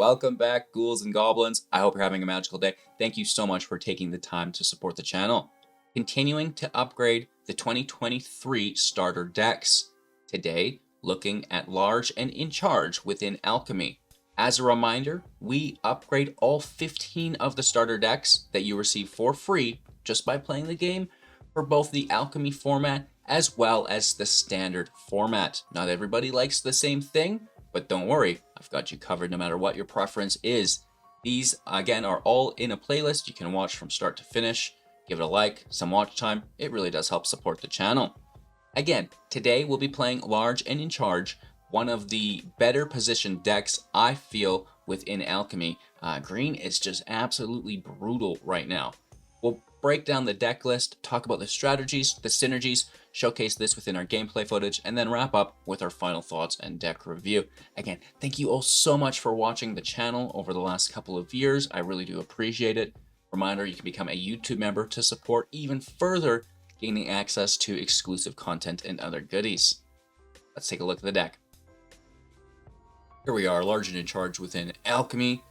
Welcome back, ghouls and goblins. I hope you're having a magical day. Thank you so much for taking the time to support the channel. Continuing to upgrade the 2023 starter decks. Today, looking at large and in charge within Alchemy. As a reminder, we upgrade all 15 of the starter decks that you receive for free just by playing the game for both the Alchemy format as well as the standard format. Not everybody likes the same thing, but don't worry, I've got you covered no matter what your preference is. These, again, are all in a playlist you can watch from start to finish. Give it a like, some watch time. It really does help support the channel. Again, today we'll be playing Large and in Charge, one of the better positioned decks I feel within Alchemy. Green is just absolutely brutal right now. We'll break down the deck list, talk about the strategies, the synergies, showcase this within our gameplay footage, and then wrap up with our final thoughts and deck review. Again, thank you all so much for watching the channel over the last couple of years. I really do appreciate it. Reminder, you can become a YouTube member to support even further, gaining access to exclusive content and other goodies. Let's take a look at the deck. Here we are, Large and in Charge within Alchemy.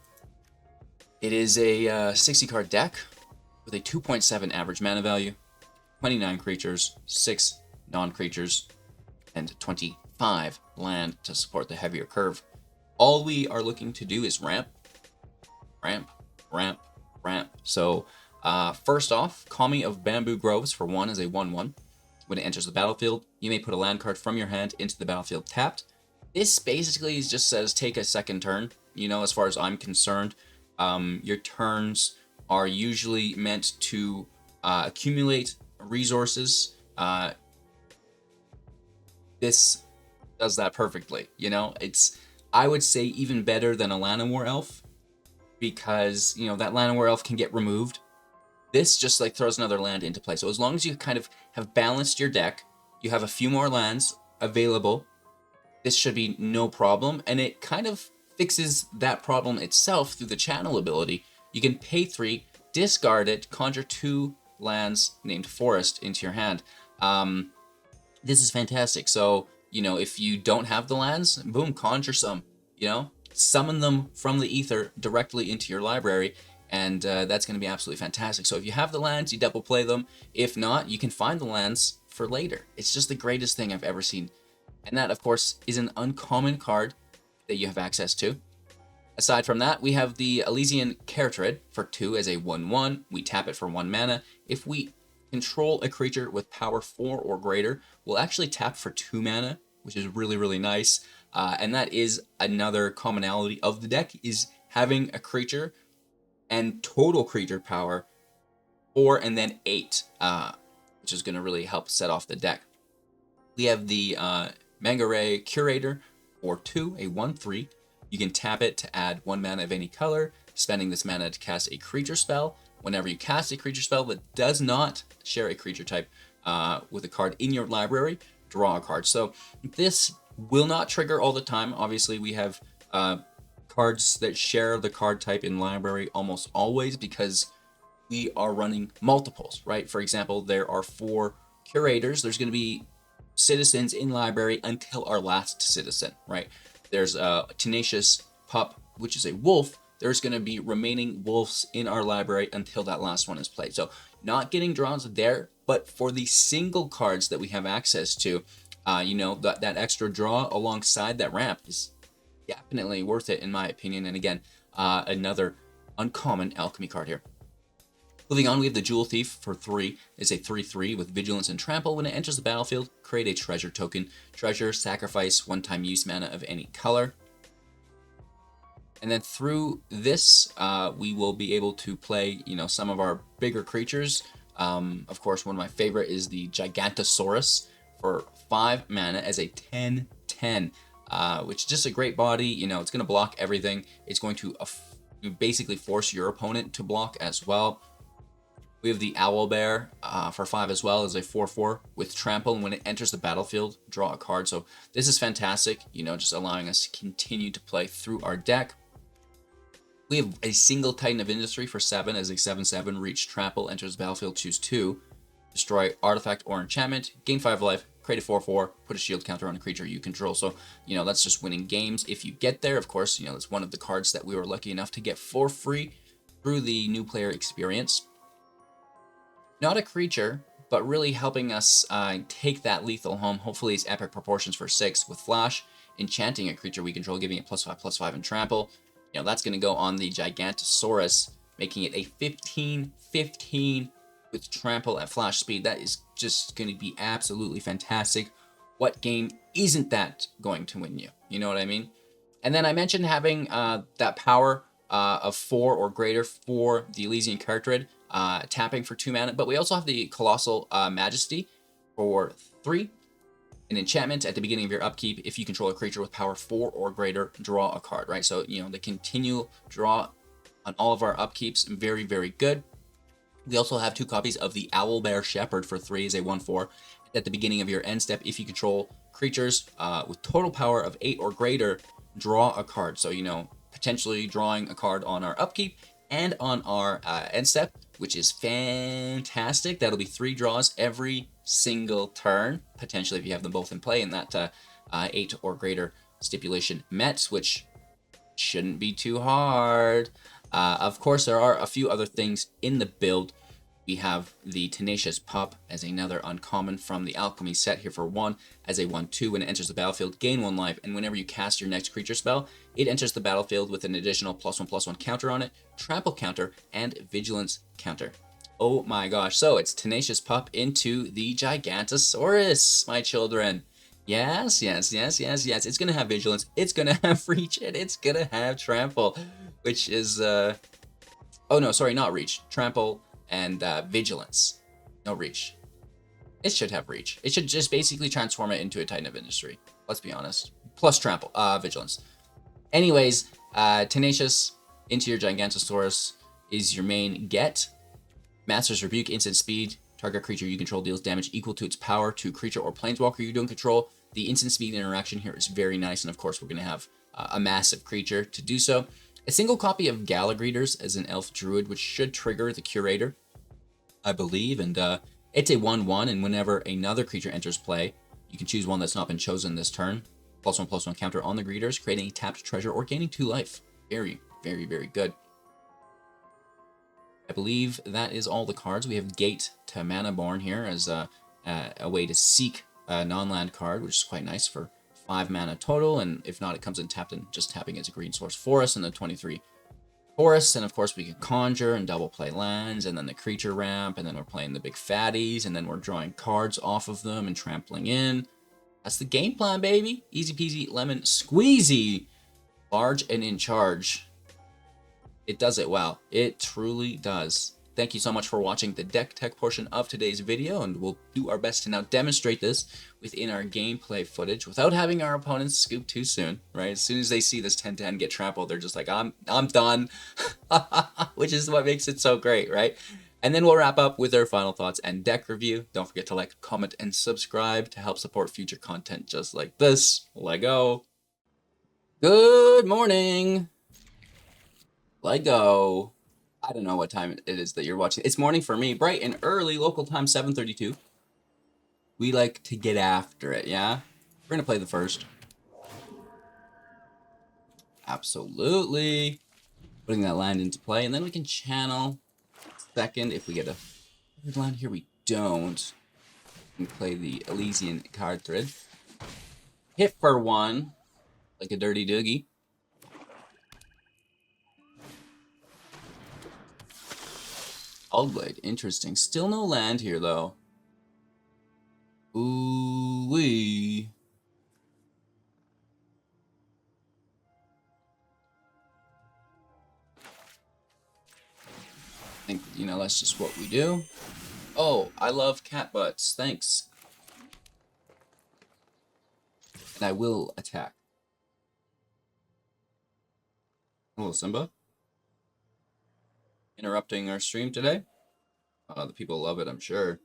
It is a 60 card deck with a 2.7 average mana value, 29 creatures, 6 non-creatures, and 25 land to support the heavier curve. All we are looking to do is ramp, ramp, ramp, ramp. So first off, Kami of Bamboo Groves for 1 is a 1/1. When it enters the battlefield, you may put a land card from your hand into the battlefield tapped. This basically just says take a second turn. You know, as far as I'm concerned, your turns are usually meant to accumulate resources. This does that perfectly. You know, it's, I would say, even better than a Llanowar Elf, because, you know, that Llanowar Elf can get removed. This just like throws another land into play. So as long as you kind of have balanced your deck, you have a few more lands available, this should be no problem. And it kind of fixes that problem itself through the channel ability. You can pay 3, discard it, conjure 2 lands named Forest into your hand. This is fantastic. So, you know, if you don't have the lands, boom, conjure some, you know, summon them from the ether directly into your library, and that's going to be absolutely fantastic. So if you have the lands, you double play them. If not, you can find the lands for later. It's just the greatest thing I've ever seen. And that, of course, is an uncommon card that you have access to. Aside from that, we have the Ilysian Caryatid for 2 as a 1/1. We tap it for 1 mana. If we control a creature with power 4 or greater, we'll actually tap for 2 mana, which is really, really nice. And that is another commonality of the deck, is having a creature and total creature power 4 and then 8, which is going to really help set off the deck. We have the Menagerie Curator for 2, a 1/3. You can tap it to add 1 mana of any color, spending this mana to cast a creature spell. Whenever you cast a creature spell that does not share a creature type with a card in your library, draw a card. So this will not trigger all the time. Obviously, we have cards that share the card type in library almost always because we are running multiples, right? For example, there are 4 curators. There's going to be citizens in library until our last citizen, right? There's a Tenacious Pup, which is a wolf. There's going to be remaining wolves in our library until that last one is played. So not getting draws there, but for the single cards that we have access to, you know, that extra draw alongside that ramp is definitely worth it in my opinion. And again, another uncommon Alchemy card here. Moving on, we have the Jewel Thief for 3. It's a 3/3 with Vigilance and Trample. When it enters the battlefield, create a treasure token. Treasure, sacrifice, 1-time use mana of any color. And then through this, we will be able to play, you know, some of our bigger creatures. Of course, one of my favorite is the Gigantosaurus for 5 mana as a 10/10, which is just a great body. You know, it's going to block everything. It's going to basically force your opponent to block as well. We have the Owlbear for 5 as well as a 4/4 with Trample, and when it enters the battlefield, draw a card. So this is fantastic, you know, just allowing us to continue to play through our deck. We have a single Titan of Industry for 7 as a 7/7, reach Trample, enters the battlefield, choose 2. destroy artifact or enchantment, gain 5 life, create a 4/4, put a shield counter on a creature you control. So, you know, that's just winning games if you get there. Of course, you know, it's one of the cards that we were lucky enough to get for free through the new player experience. Not a creature, but really helping us take that lethal home. Hopefully it's epic proportions for 6 with flash, enchanting a creature we control, giving it +5/+5 and trample. You know, that's going to go on the Gigantosaurus, making it a 15/15 with trample at flash speed. That is just going to be absolutely fantastic. What game isn't that going to win you? You know what I mean? And then I mentioned having that power of 4 or greater for the Elysian Caryatid, tapping for 2 mana, but we also have the Colossal Majesty for 3. An enchantment at the beginning of your upkeep. If you control a creature with power 4 or greater, draw a card, right? So, you know, the continual draw on all of our upkeeps, very, very good. We also have 2 copies of the Owlbear Shepherd for 3 as a 1/4. At the beginning of your end step, if you control creatures with total power of 8 or greater, draw a card. So, you know, potentially drawing a card on our upkeep and on our end step, which is fantastic. That'll be 3 draws every single turn, potentially if you have them both in play, and that 8 or greater stipulation met, which shouldn't be too hard. Of course, there are a few other things in the build. We have the Tenacious Pup as another uncommon from the Alchemy set here for 1 as a 1/2. When it enters the battlefield, gain 1 life, and whenever you cast your next creature spell, it enters the battlefield with an additional +1/+1 counter on it, trample counter, and vigilance counter. Oh my gosh, so it's Tenacious Pup into the Gigantosaurus, my children. Yes, yes, yes, yes, yes. It's going to have vigilance, it's going to have reach, and it's going to have trample, which is, oh no, sorry, not reach. Trample and vigilance. No reach. It should have reach. It should just basically transform it into a Titan of Industry. Let's be honest. Plus trample, vigilance. Anyways, Tenacious into your Gigantosaurus is your main get. Master's Rebuke, instant speed. Target creature you control deals damage equal to its power to creature or planeswalker you don't control. The instant speed interaction here is very nice, and of course we're going to have a massive creature to do so. A single copy of Gala Greeters as an elf druid, which should trigger the Curator, I believe, and it's a 1/1, and whenever another creature enters play, you can choose one that's not been chosen this turn. +1/+1 counter on the Greeters, creating a tapped treasure or gaining 2 life. Very, very, very good. I believe that is all the cards. We have Gate to Manorborn here as a way to seek a non-land card, which is quite nice for 5 mana total, and if not, it comes in tapped and just tapping as a green source for us in the 23 forests. And of course we can conjure and double play lands, and then the creature ramp, and then we're playing the big fatties, and then we're drawing cards off of them and trampling in. That's the game plan, baby. Easy peasy lemon squeezy. Large and in charge. It does it well. It truly does. Thank you so much for watching the deck tech portion of today's video, and we'll do our best to now demonstrate this within our gameplay footage without having our opponents scoop too soon, right? As soon as they see this 10/10 get trampled, they're just like, I'm done, which is what makes it so great, right? And then we'll wrap up with our final thoughts and deck review. Don't forget to like, comment, and subscribe to help support future content just like this. Lego. Good morning. Lego. I don't know what time it is that you're watching. It's morning for me, bright and early, local time 7:32. We like to get after it, yeah? We're gonna play the first. Absolutely. Putting that land into play, and then we can channel second if we get a third land. Here we don't. We can play the Ilysian Caryatid. Hit for 1, like a dirty doogie. Oldblade, interesting. Still no land here, though. Ooh-wee. I think, you know, that's just what we do. Oh, I love cat butts. Thanks. And I will attack. Hello, Simba. Interrupting our stream today. The people love it, I'm sure. A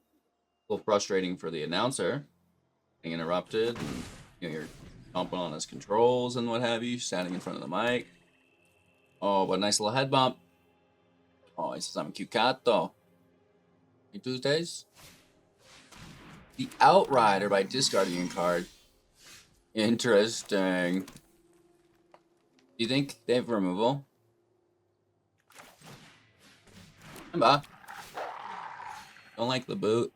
little frustrating for the announcer. Being interrupted, and you know, you're stomping on his controls and what have you, standing in front of the mic. Oh, what a nice little head bump. Oh, he says I'm a cute cat, though. Hey, Tuesdays? The Outrider by discarding a card. Interesting. Do you think they have removal? Don't like the boot.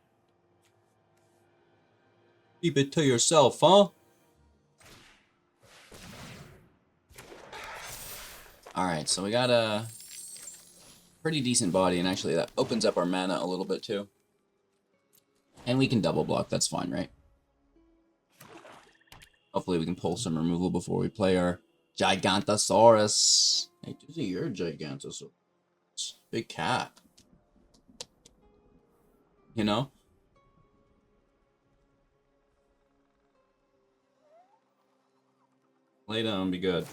Keep it to yourself, huh? Alright, so we got a pretty decent body, and actually that opens up our mana a little bit too. And we can double block, that's fine, right? Hopefully we can pull some removal before we play our Gigantosaurus. Hey, this is your Gigantosaurus. Big cat. You know? Lay down, be good.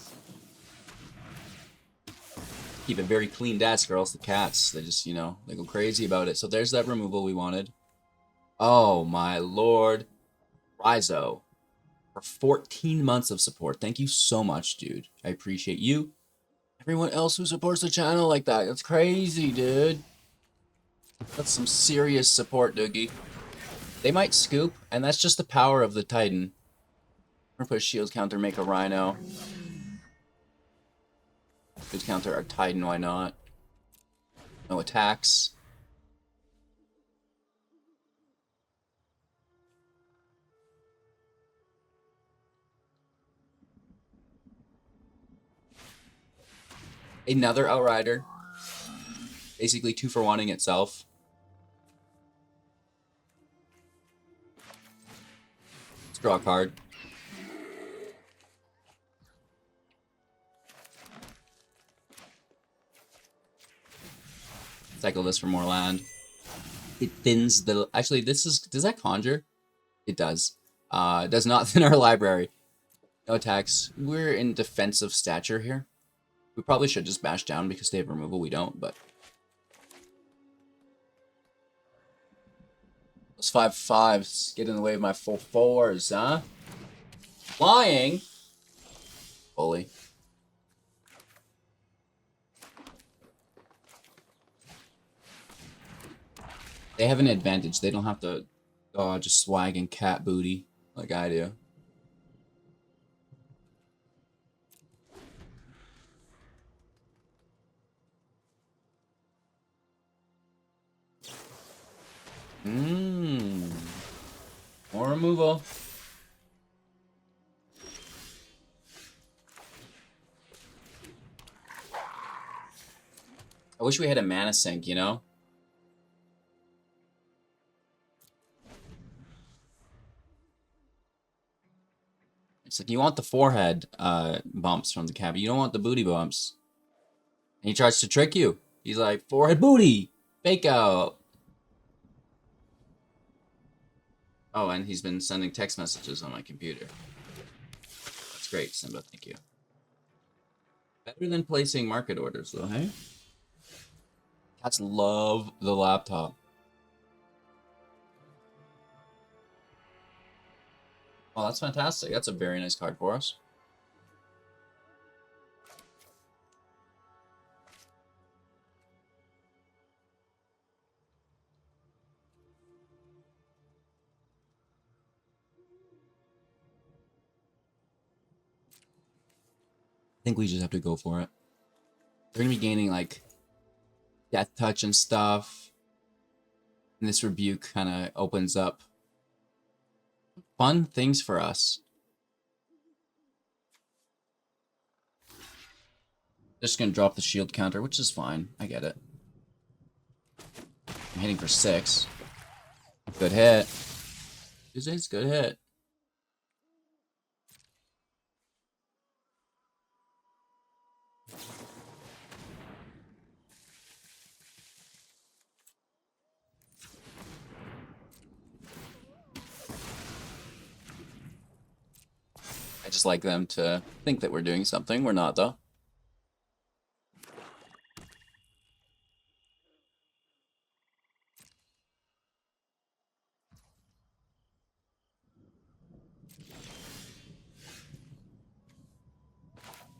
Keep a very clean desk, or else the cats, they just, you know, they go crazy about it. So there's that removal we wanted. Oh, my lord. Rhizo. For 14 months of support. Thank you so much, dude. I appreciate you. Everyone else who supports the channel like that. That's crazy, dude. That's some serious support, Doogie. They might scoop, and that's just the power of the Titan. We're gonna put a shield counter, make a Rhino. Shield counter our Titan, why not? No attacks. Another Outrider. Basically 2 for 1-ing itself. Let's draw a card. Cycle this for more land. It thins the... Actually, this is... Does that conjure? It does. It does not thin our library. No attacks. We're in defensive stature here. We probably should just bash down because they have removal. We don't, but... Those 5/5s get in the way of my 4/4s, huh? Flying! Bully. They have an advantage. They don't have to just swag and cat booty like I do. More removal. I wish we had a mana sink, you know? It's like you want the forehead bumps from the cabbie. You don't want the booty bumps. And he tries to trick you. He's like, forehead booty! Fake out! Oh, and he's been sending text messages on my computer. That's great, Simba, thank you. Better than placing market orders, though, hey? Cats love the laptop. Well, that's fantastic. That's a very nice card for us. I think we just have to go for it. They're going to be gaining, like, Death Touch and stuff. And this Rebuke kind of opens up fun things for us. Just going to drop the shield counter, which is fine. I get it. I'm hitting for 6. Good hit. This is good hit. I just like them to think that we're doing something. We're not, though.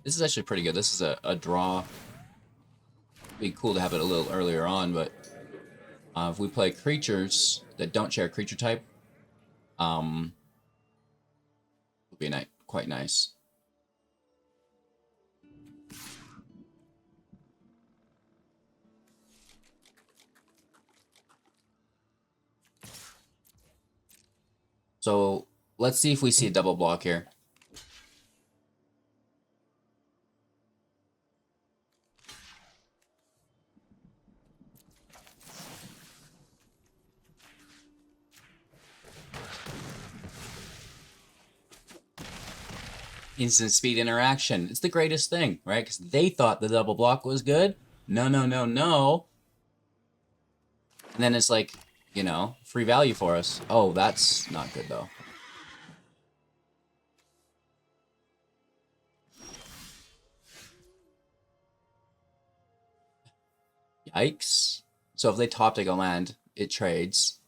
This is actually pretty good. This is a draw. It'd be cool to have it a little earlier on, but if we play creatures that don't share creature type, Would be quite nice. So let's see if we see a double block here. Instant speed interaction. It's the greatest thing, right? Because they thought the double block was good. No, no, no, no. And then it's like, you know, free value for us. Oh, that's not good, though. Yikes. So if they top deck a land, it trades.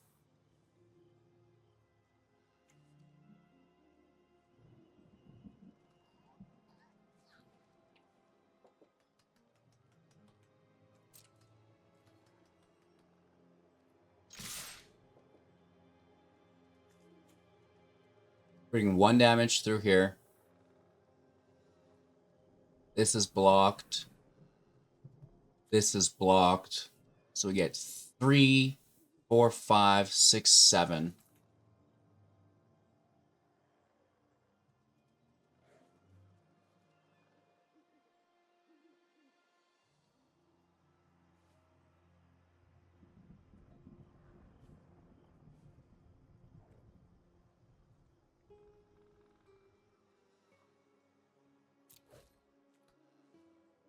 Bringing 1 damage through here. This is blocked. This is blocked. So we get 3, 4, 5, 6, 7.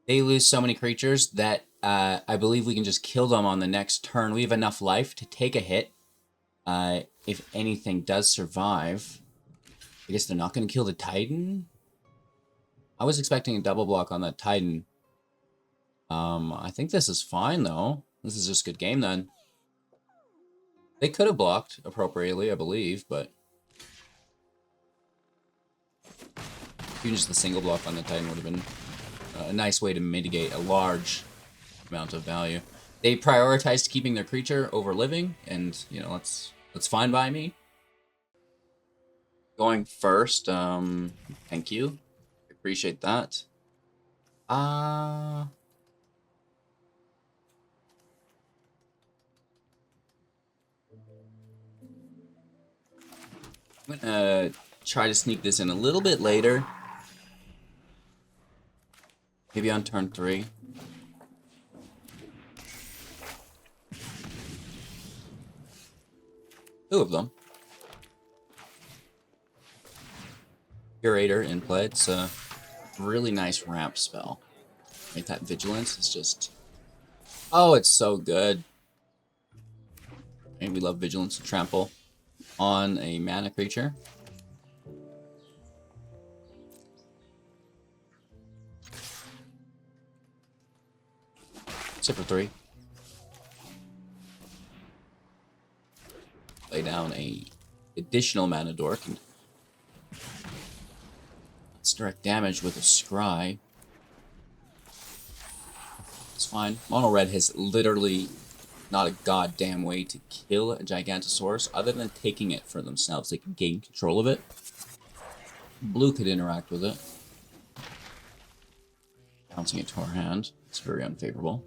They lose so many creatures that I believe we can just kill them on the next turn. We have enough life to take a hit. If anything does survive, I guess they're not going to kill the Titan. I was expecting a double block on that Titan. I think this is fine, though. This is just a good game, then. They could have blocked appropriately, I believe, but even just the single block on the Titan would have been a nice way to mitigate a large amount of value. They prioritized keeping their creature over living, and, you know, that's fine by me. Going first, thank you. Appreciate that. I'm gonna try to sneak this in a little bit later. Maybe on turn 3. Two of them. Curator in play. It's a really nice ramp spell. Right, that Vigilance is just... Oh, it's so good. And we love Vigilance to trample on a mana creature. Sit for 3. Lay down a additional mana dork and let's direct damage with a scry. It's fine. Mono red has literally not a goddamn way to kill a Gigantosaurus other than taking it for themselves. They can gain control of it. Blue could interact with it. Bouncing it to our hand. It's very unfavorable.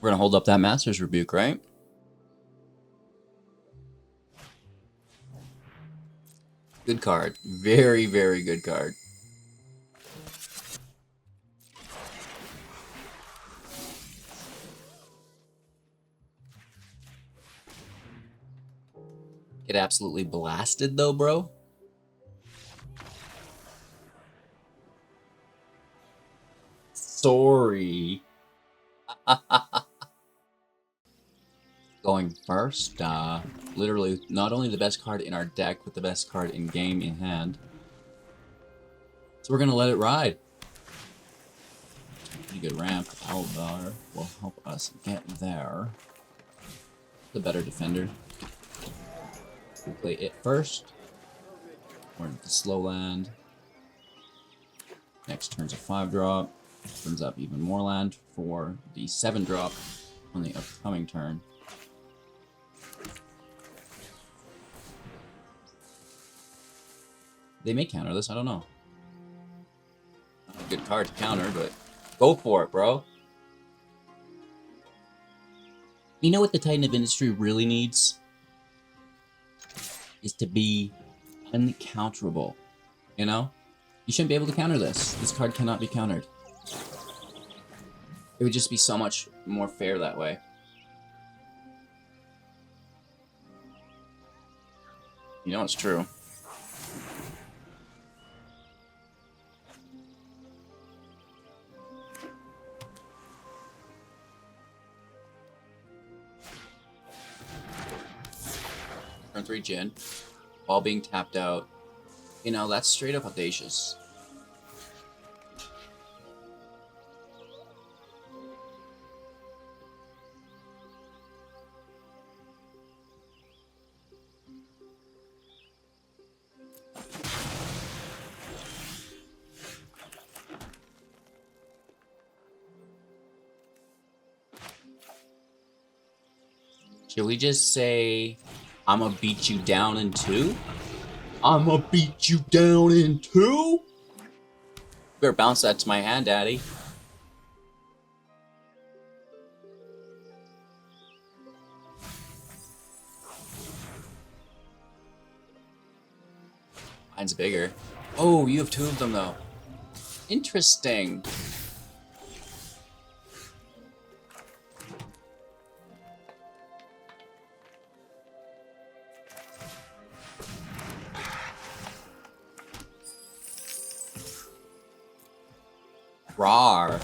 We're going to hold up that Master's Rebuke, right? Good card. Very, very good card. Get absolutely blasted, though, bro. Sorry. Going first, literally not only the best card in our deck, but the best card in game in hand. So we're gonna let it ride. Pretty good ramp. Owlbear will help us get there. The better defender. We'll play it first. We're into slow land. Next turn's a 5-drop. Brings up even more land for the 7-drop on the upcoming turn. They may counter this, I don't know. Not a good card to counter, but go for it, bro. You know what the Titan of Industry really needs? Is to be uncounterable. You know? You shouldn't be able to counter this. This card cannot be countered. It would just be so much more fair that way. You know it's true. Turn 3 Jin. All being tapped out. You know, that's straight up audacious. Should we just say, I'ma beat you down in 2? I'ma beat you down in 2? Better bounce that to my hand, daddy. Mine's bigger. Oh, you have 2 of them, though. Interesting. Rawr.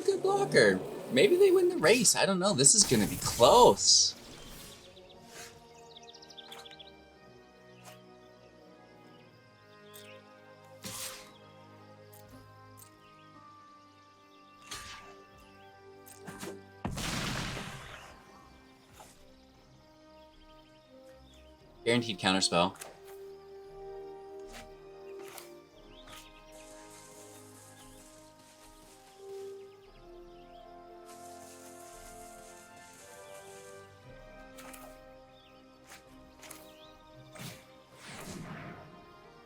Good blocker. Maybe they win the race. I don't know. This is gonna be close. Guaranteed counterspell.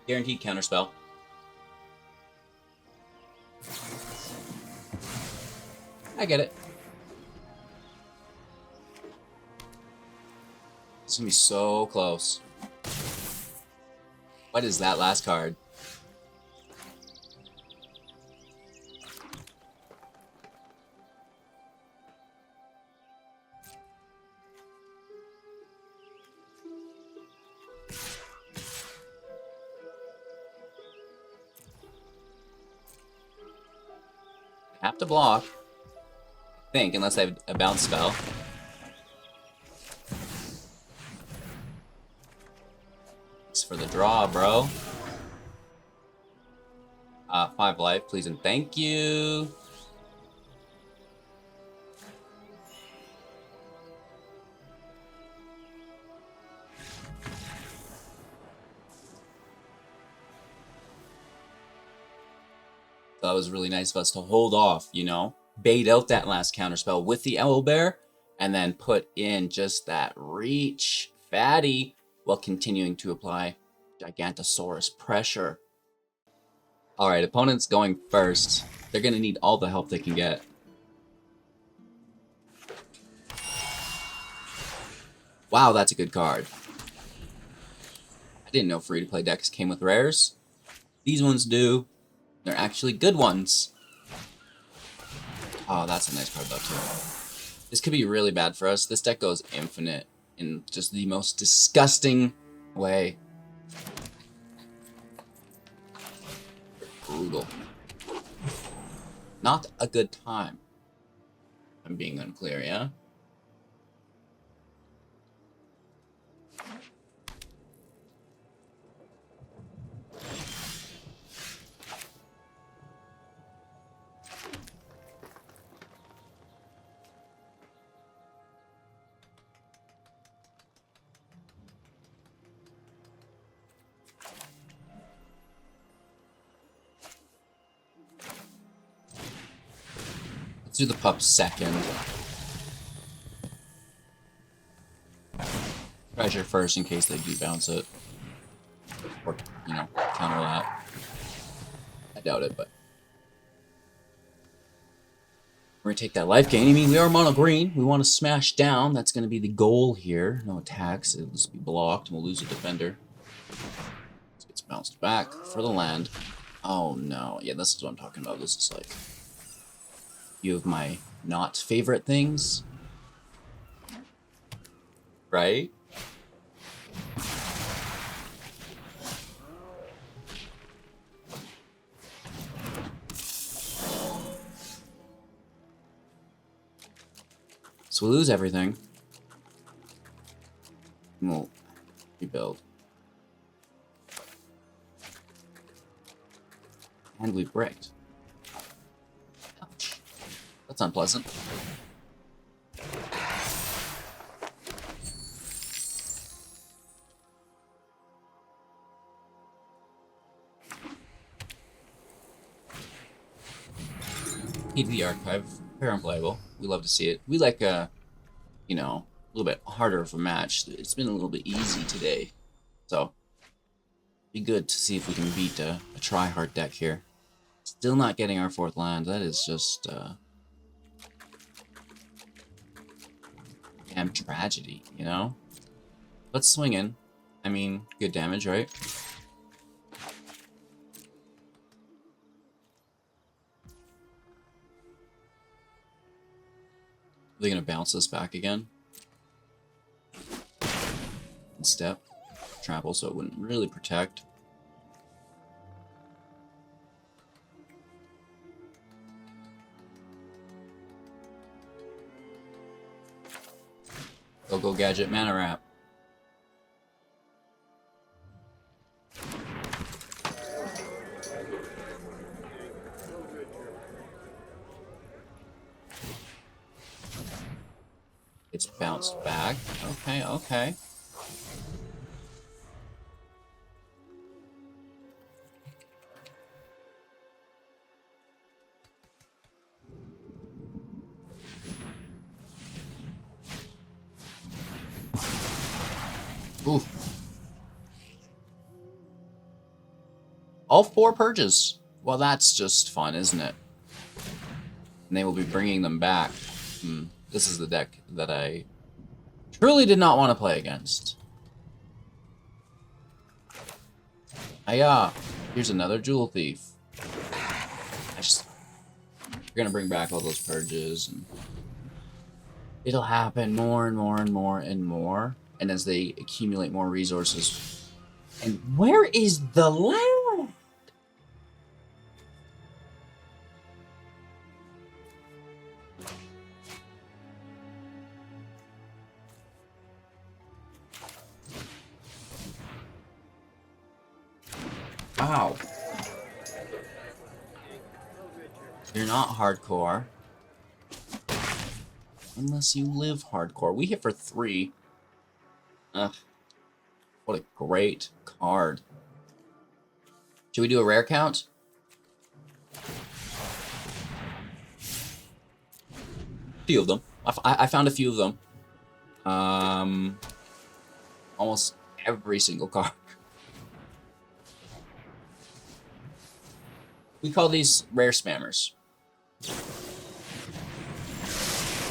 Guaranteed counterspell. I get it. It's gonna be so close. What is that last card? I have to block, I think, unless I have a bounce spell. For the draw, bro. 5 life, please and thank you. That was really nice of us to hold off, you know? Bait out that last counterspell with the Owlbear, and then put in just that reach fatty while continuing to apply Gigantosaurus pressure. Alright, opponent's going first. They're gonna need all the help they can get. Wow, that's a good card. I didn't know free-to-play decks came with rares. These ones do. They're actually good ones. Oh, that's a nice card though too. This could be really bad for us. This deck goes infinite in just the most disgusting way. Brutal. Not a good time. I'm being unclear, yeah? do the pup second. Treasure first in case they do bounce it. Or, you know, counter that. I doubt it, but. We're going to take that life gain. I mean, we are mono green. We want to smash down. That's going to be the goal here. No attacks. It'll just be blocked, and we'll lose a defender. So it's bounced back for the land. Oh, no. Yeah, this is what I'm talking about. This is like a few of my not favorite things. Right? So we lose everything. And we'll rebuild. And we've bricked. Ouch. That's unpleasant. Key to the archive. Very unplayable. We love to see it. We like you know, a little bit harder of a match. It's been a little bit easy today. So, be good to see if we can beat a try-hard deck here. Still not getting our 4th land. That is just, damn tragedy, you know? Let's swing in. I mean, good damage, right? Are they gonna bounce us back again? And step. Trample, so it wouldn't really protect. Go gadget mana wrap. It's bounced back. Okay, okay. Oof. All 4 purges. Well, that's just fun, isn't it? And they will be bringing them back. This is the deck that I truly did not want to play against. Hiya! Here's another Jewel Thief. We're gonna bring back all those purges, and it'll happen more and more and more and more. And as they accumulate more resources. And where is the land? Wow. You're not hardcore. Unless you live hardcore. We hit for 3. Ugh. What a great card. Should we do a rare count? A few of them. I found a few of them. Almost every single card. We call these rare spammers.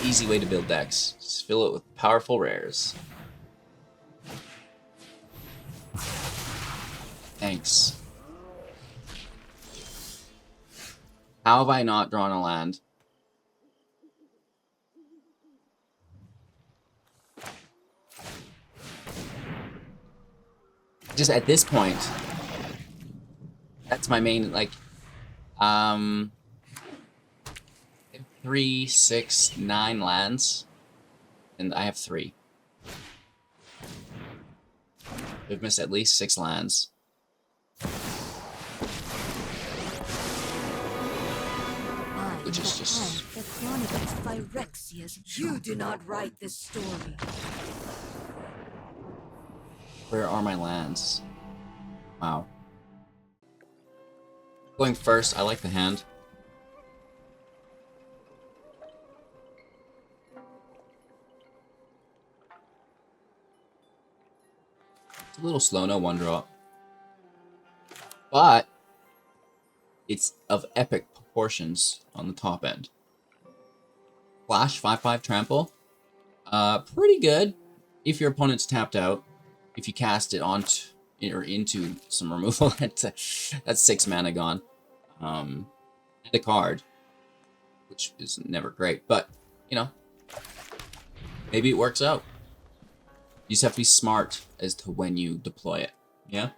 Easy way to build decks. Just fill it with powerful rares. Thanks. How have I not drawn a land? Just at this point, that's my main, like, 3, 6, 9 lands, and I have 3. We've missed at least 6 lands. Which is just... The Chronicles by Rexia's. You do not write this story. Where are my lands? Wow. Going first, I like the hand. It's a little slow, no one drop. But it's of epic proportions on the top end. Flash, 5/5 trample. Pretty good if your opponent's tapped out. If you cast it onto or into some removal, that's 6 mana gone. And a card, which is never great, but you know, maybe it works out. You just have to be smart as to when you deploy it. Yeah.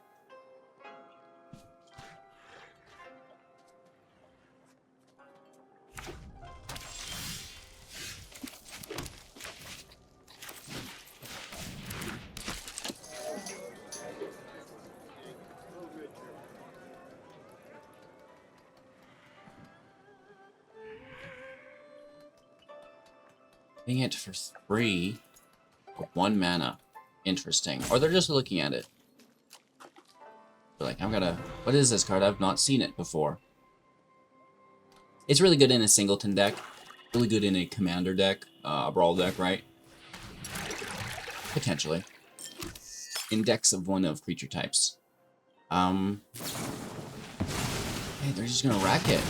Getting it for 3 or 1 mana. Interesting. Or they're just looking at it. They're like, I'm gonna... What is this card? I've not seen it before. It's really good in a singleton deck. Really good in a commander deck. A brawl deck, right? Potentially. In decks of one of creature types. Hey, they're just gonna rack it.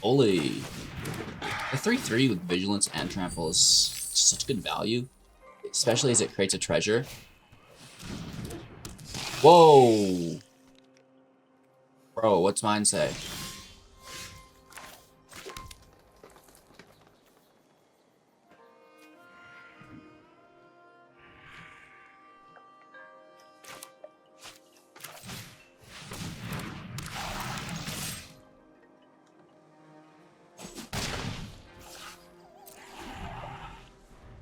Holy. The 3/3 with Vigilance and Trample is such good value. Especially as it creates a treasure. Whoa! Bro, what's mine say?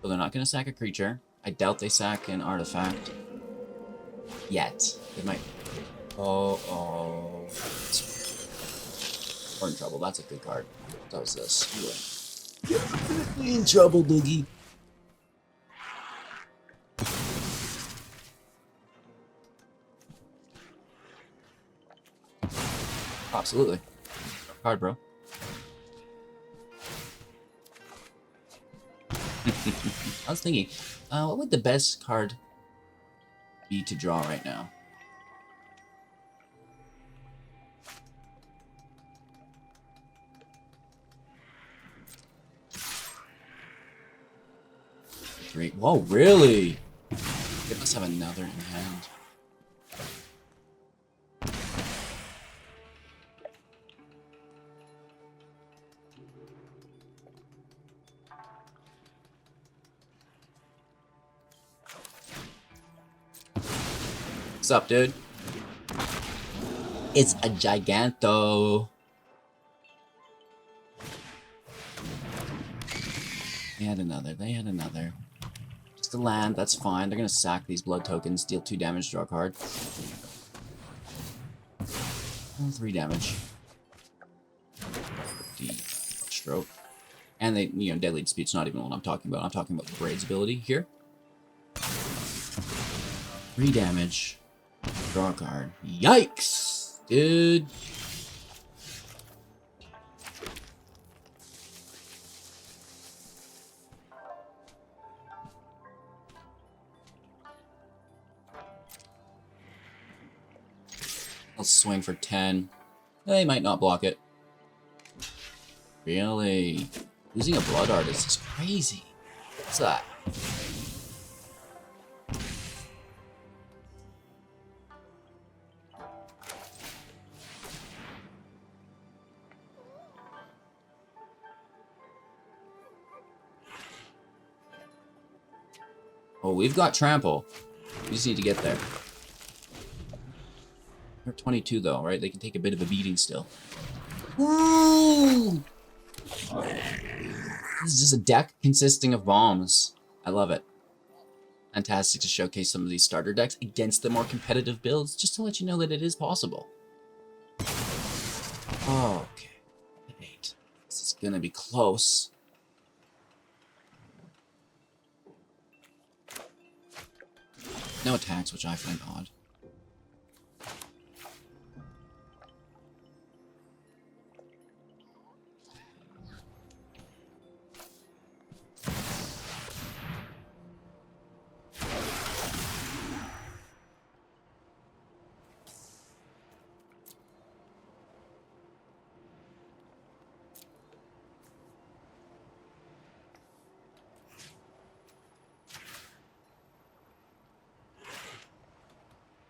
So they're not going to sack a creature. I doubt they sack an artifact. Yet. They might... Oh. We're in trouble. That's a good card. What was this? You're in trouble, Boogie. Absolutely. Card, bro. I was thinking, what would the best card be to draw right now? Great. Whoa, really? They must have another in hand. What's up, dude? It's a Giganto. They had another. Just a land, that's fine. They're gonna sack these blood tokens, deal 2 damage, draw a card. 3 damage. Stroke. And they, you know, Deadly Dispute's not even what I'm talking about. I'm talking about Braid's ability here. 3 damage. Draw a card. Yikes! Dude. I'll swing for 10. They might not block it. Really? Losing a Blood Artist is crazy. What's that? Oh, we've got Trample. We just need to get there. They're 22 though, right? They can take a bit of a beating still. Woo! This is just a deck consisting of bombs. I love it. Fantastic to showcase some of these starter decks against the more competitive builds, just to let you know that it is possible. Oh, okay. 8. This is gonna be close. No attacks, which I find odd.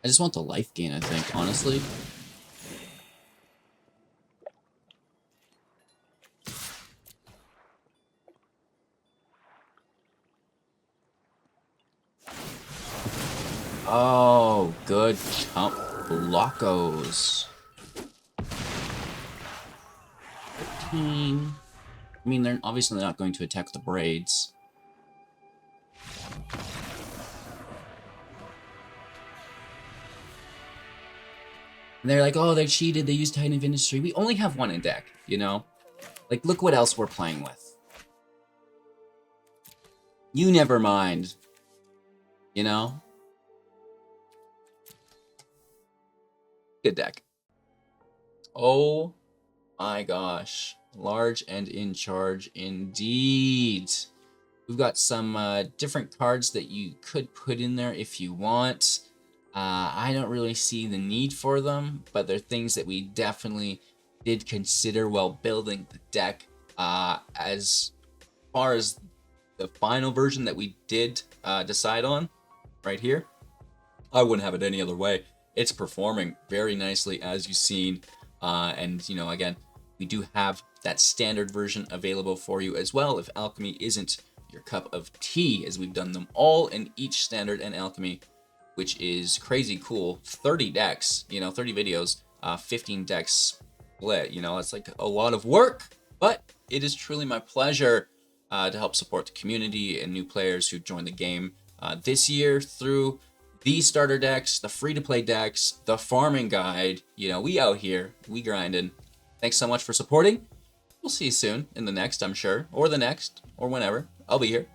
I just want the life gain, I think, honestly. Oh, good chump blockos. 15. I mean, they're obviously not going to attack the braids. And they're like, oh, they cheated, they used Titan of Industry. We only have one in deck, you know? Like, look what else we're playing with. You never mind. You know? Good deck. Oh my gosh. Large and in charge indeed. We've got some different cards that you could put in there if you want. I don't really see the need for them, but they're things that we definitely did consider while building the deck. As far as the final version that we did decide on right here, I wouldn't have it any other way. It's performing very nicely, as you've seen. And, you know, again, we do have that standard version available for you as well if Alchemy isn't your cup of tea, as we've done them all in each standard and Alchemy, which is crazy cool. 30 decks, you know, 30 videos, 15 decks split. You know, it's like a lot of work, but it is truly my pleasure to help support the community and new players who join the game this year through the starter decks, the free-to-play decks, the farming guide. You know, we out here, we grinding. Thanks so much for supporting. We'll see you soon in the next, I'm sure, or the next, or whenever. I'll be here.